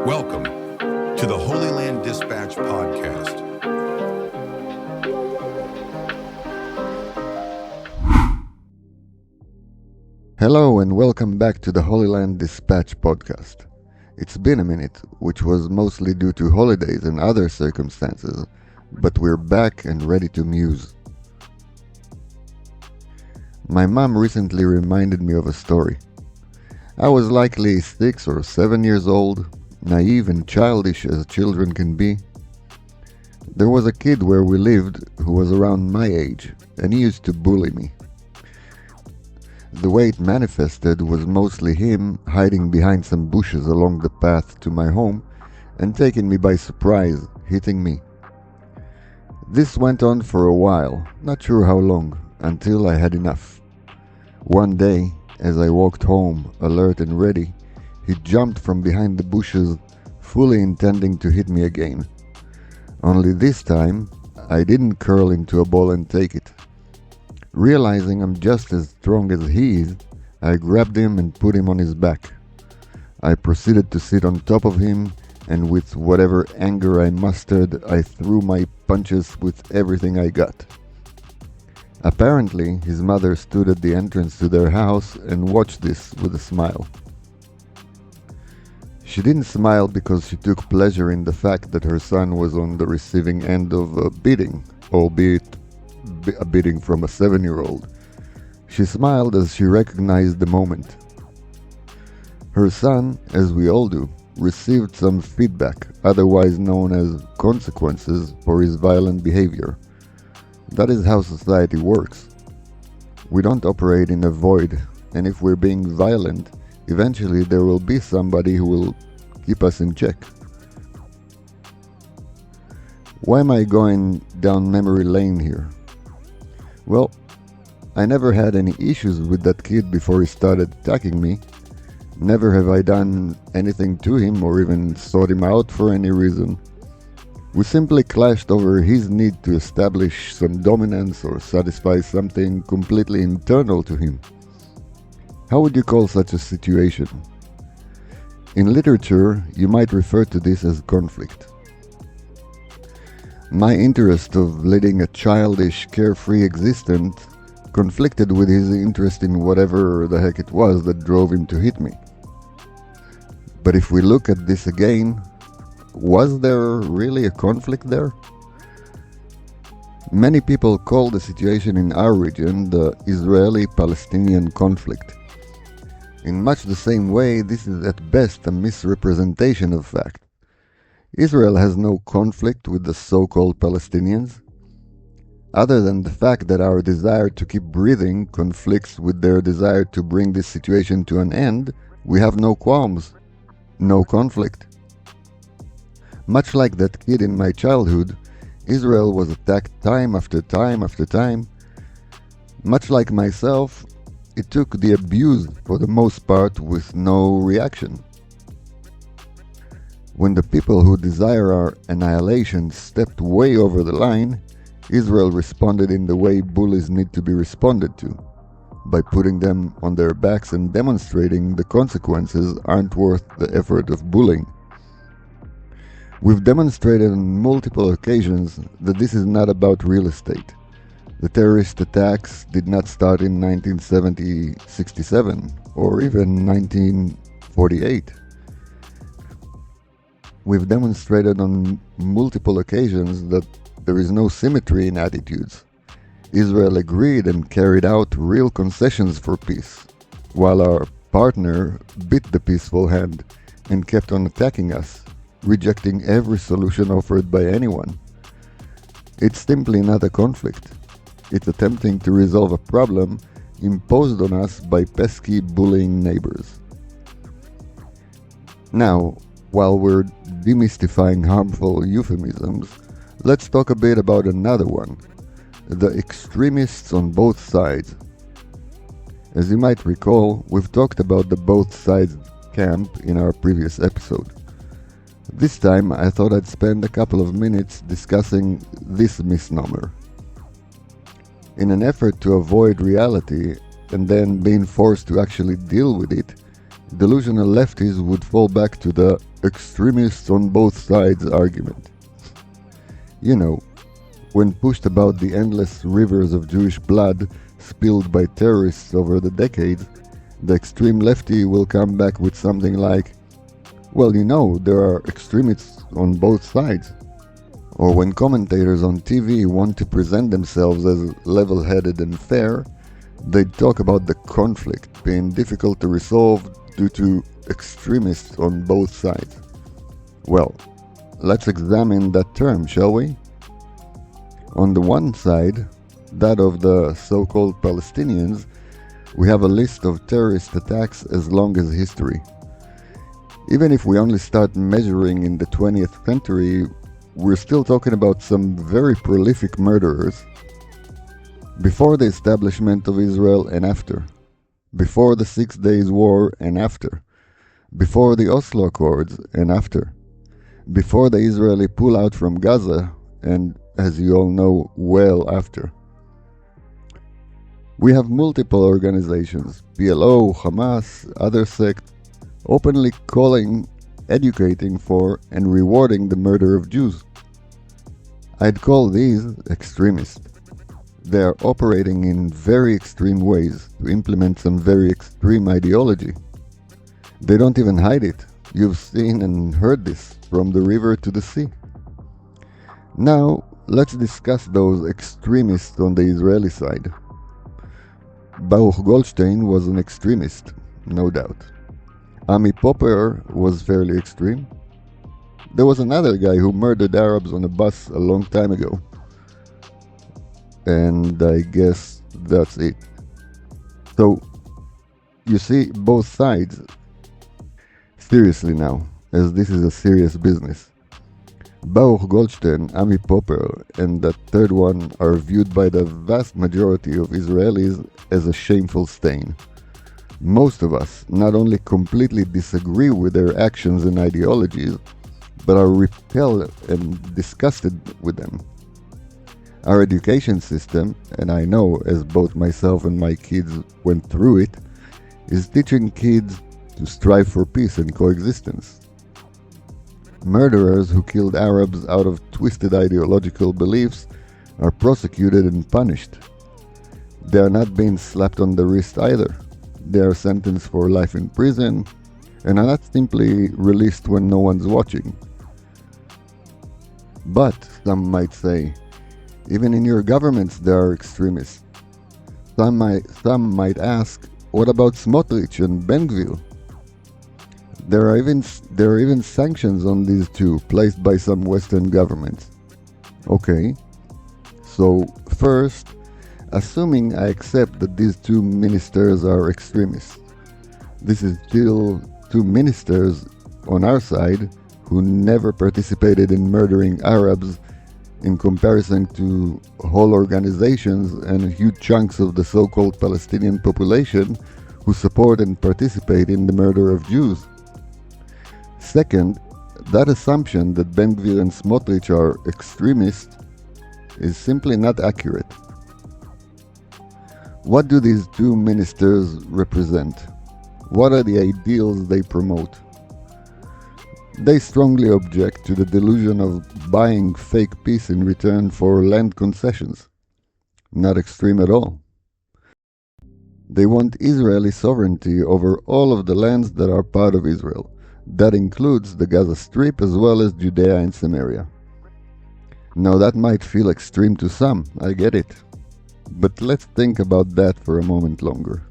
Welcome to the Holyland Dispatch podcast. Hello and welcome back to the Holyland Dispatch podcast. It's been a minute, which was mostly due to holidays and other circumstances, but we're back and ready to muse. My mom recently reminded me of a story. I was likely 6 or 7 years old, naive and childish as children can be. There was a kid where we lived who was around my age, and he used to bully me. The way it manifested was mostly him hiding behind some bushes along the path to my home and taking me by surprise, hitting me. This went on for a while, not sure how long, until I had enough. One day, as I walked home, alert and ready, he jumped from behind the bushes, fully intending to hit me again. Only this time, I didn't curl into a ball and take it. Realizing I'm just as strong as he is, I grabbed him and put him on his back. I proceeded to sit on top of him, and with whatever anger I mustered, I threw my punches with everything I got. Apparently, his mother stood at the entrance to their house and watched this with a smile. She didn't smile because she took pleasure in the fact that her son was on the receiving end of a beating, albeit a beating from a 7-year-old. She smiled as she recognized the moment. Her son, as we all do, received some feedback, otherwise known as consequences, for his violent behavior. That is how society works. We don't operate in a void, and if we're being violent, eventually there will be somebody who will keep us in check. Why am I going down memory lane here? Well, I never had any issues with that kid before he started attacking me. Never have I done anything to him or even sought him out for any reason. We simply clashed over his need to establish some dominance or satisfy something completely internal to him. How would you call such a situation? In literature, you might refer to this as conflict. My interest of leading a childish, carefree existence conflicted with his interest in whatever the heck it was that drove him to hit me. But if we look at this again, was there really a conflict there? Many people call the situation in our region the Israeli-Palestinian conflict. In much the same way, this is at best a misrepresentation of fact. Israel has no conflict with the so-called Palestinians. Other than the fact that our desire to keep breathing conflicts with their desire to bring this situation to an end, we have no qualms, no conflict. Much like that kid in my childhood, Israel was attacked time after time after time. Much like myself, it took the abuse for the most part with no reaction. When the people who desire our annihilation stepped way over the line, Israel responded in the way bullies need to be responded to, by putting them on their backs and demonstrating the consequences aren't worth the effort of bullying. We've demonstrated on multiple occasions that this is not about real estate. The terrorist attacks did not start in 1967 or even 1948. We've demonstrated on multiple occasions that there is no symmetry in attitudes. Israel agreed and carried out real concessions for peace, while our partner bit the peaceful hand and kept on attacking us, rejecting every solution offered by anyone. It's simply not a conflict. It's attempting to resolve a problem imposed on us by pesky, bullying neighbors. Now, while we're demystifying harmful euphemisms, let's talk a bit about another one, the extremists on both sides. As you might recall, we've talked about the both sides camp in our previous episode. This time I thought I'd spend a couple of minutes discussing this misnomer. In an effort to avoid reality and then being forced to actually deal with it, delusional lefties would fall back to the extremists on both sides argument. You know, when pushed about the endless rivers of Jewish blood spilled by terrorists over the decades, the extreme lefty will come back with something like, well, you know, there are extremists on both sides. Or when commentators on TV want to present themselves as level-headed and fair, they talk about the conflict being difficult to resolve due to extremists on both sides. Well, let's examine that term, shall we? On the one side, that of the so-called Palestinians, we have a list of terrorist attacks as long as history. Even if we only start measuring in the 20th century, we're still talking about some very prolific murderers. Before the establishment of Israel and after. Before the 6 Days War and after. Before the Oslo Accords and after. Before the Israeli pullout from Gaza and, as you all know, well after. We have multiple organizations, PLO, Hamas, other sects, openly calling, educating for, and rewarding the murder of Jews. I'd call these extremists. They are operating in very extreme ways to implement some very extreme ideology. They don't even hide it. You've seen and heard this from the river to the sea. Now, let's discuss those extremists on the Israeli side. Baruch Goldstein was an extremist, no doubt. Ami Popper was fairly extreme. There was another guy who murdered Arabs on a bus a long time ago. And I guess that's it. So, you see both sides. Seriously now, as this is a serious business. Baruch Goldstein, Ami Popper, and that third one are viewed by the vast majority of Israelis as a shameful stain. Most of us not only completely disagree with their actions and ideologies, but are repelled and disgusted with them. Our education system, and I know as both myself and my kids went through it, is teaching kids to strive for peace and coexistence. Murderers who killed Arabs out of twisted ideological beliefs are prosecuted and punished. They are not being slapped on the wrist either. They are sentenced for life in prison and are not simply released when no one's watching. But, some might say, even in your governments there are extremists. Some might ask, what about Smotrich and Ben Gvir? There are even sanctions on these two placed by some Western governments. Okay, so first, assuming I accept that these two ministers are extremists, this is still two ministers on our side who never participated in murdering Arabs in comparison to whole organizations and huge chunks of the so-called Palestinian population who support and participate in the murder of Jews. Second, that assumption that Ben Gvir and Smotrich are extremists is simply not accurate. What do these two ministers represent? What are the ideals they promote? They strongly object to the delusion of buying fake peace in return for land concessions. Not extreme at all. They want Israeli sovereignty over all of the lands that are part of Israel. That includes the Gaza Strip as well as Judea and Samaria. Now that might feel extreme to some, I get it. But let's think about that for a moment longer.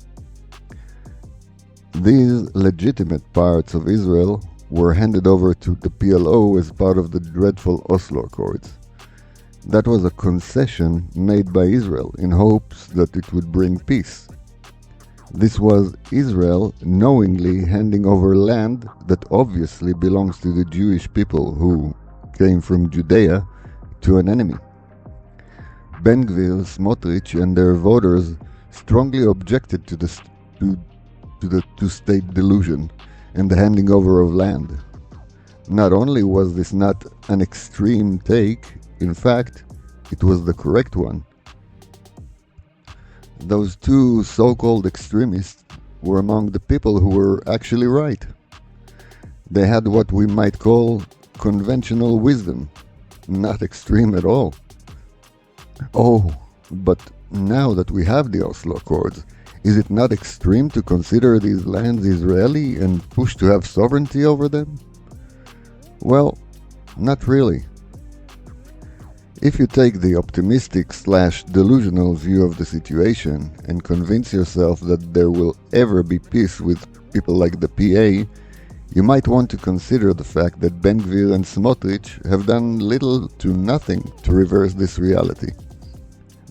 These legitimate parts of Israel were handed over to the PLO as part of the dreadful Oslo Accords. That was a concession made by Israel in hopes that it would bring peace. This was Israel knowingly handing over land that obviously belongs to the Jewish people who came from Judea to an enemy. Ben Gvir, Smotrich and their voters strongly objected to the two-state delusion and the handing over of land. Not only was this not an extreme take, in fact, it was the correct one. Those two so-called extremists were among the people who were actually right. They had what we might call conventional wisdom, not extreme at all. Oh, but now that we have the Oslo Accords, is it not extreme to consider these lands Israeli and push to have sovereignty over them? Well, not really. If you take the optimistic/delusional view of the situation and convince yourself that there will ever be peace with people like the PA, you might want to consider the fact that Ben Gvir and Smotrich have done little to nothing to reverse this reality.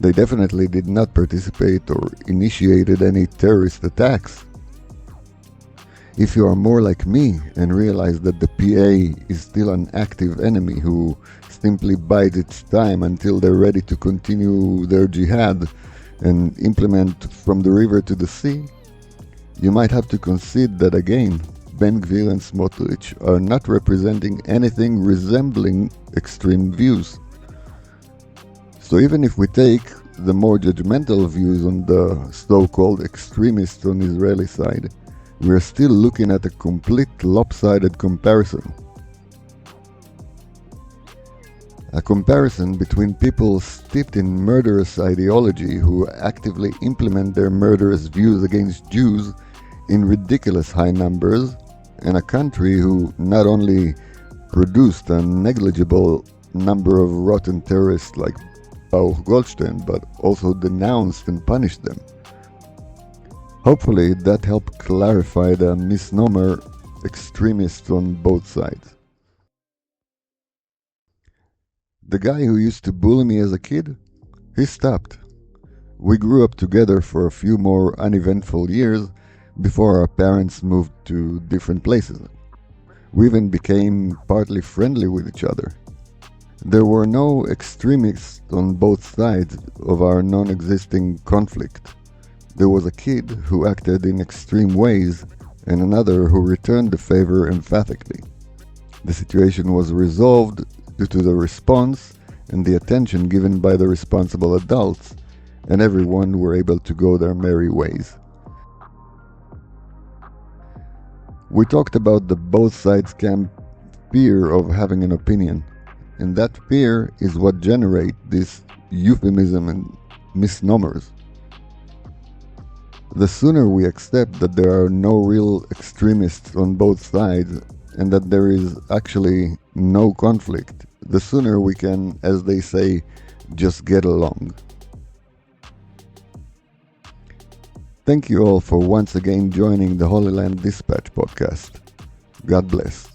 They definitely did not participate or initiated any terrorist attacks. If you are more like me and realize that the PA is still an active enemy who simply bides its time until they're ready to continue their jihad and implement from the river to the sea, you might have to concede that again, Ben Gvir and Smotrich are not representing anything resembling extreme views. So even if we take the more judgmental views on the so-called extremists on the Israeli side, we are still looking at a complete lopsided comparison. A comparison between people steeped in murderous ideology who actively implement their murderous views against Jews in ridiculous high numbers, and a country who not only produced a negligible number of rotten terrorists like Baruch Goldstein, but also denounced and punished them. Hopefully that helped clarify the misnomer extremists on both sides. The guy who used to bully me as a kid, he stopped. We grew up together for a few more uneventful years before our parents moved to different places. We even became partly friendly with each other. There were no extremists on both sides of our non-existing conflict. There was a kid who acted in extreme ways and another who returned the favor emphatically. The situation was resolved due to the response and the attention given by the responsible adults, and everyone were able to go their merry ways. We talked about the both sides camp fear of having an opinion, and that fear is what generates this euphemism and misnomers. The sooner we accept that there are no real extremists on both sides and that there is actually no conflict, the sooner we can, as they say, just get along. Thank you all for once again joining the Holyland Dispatch podcast. God bless.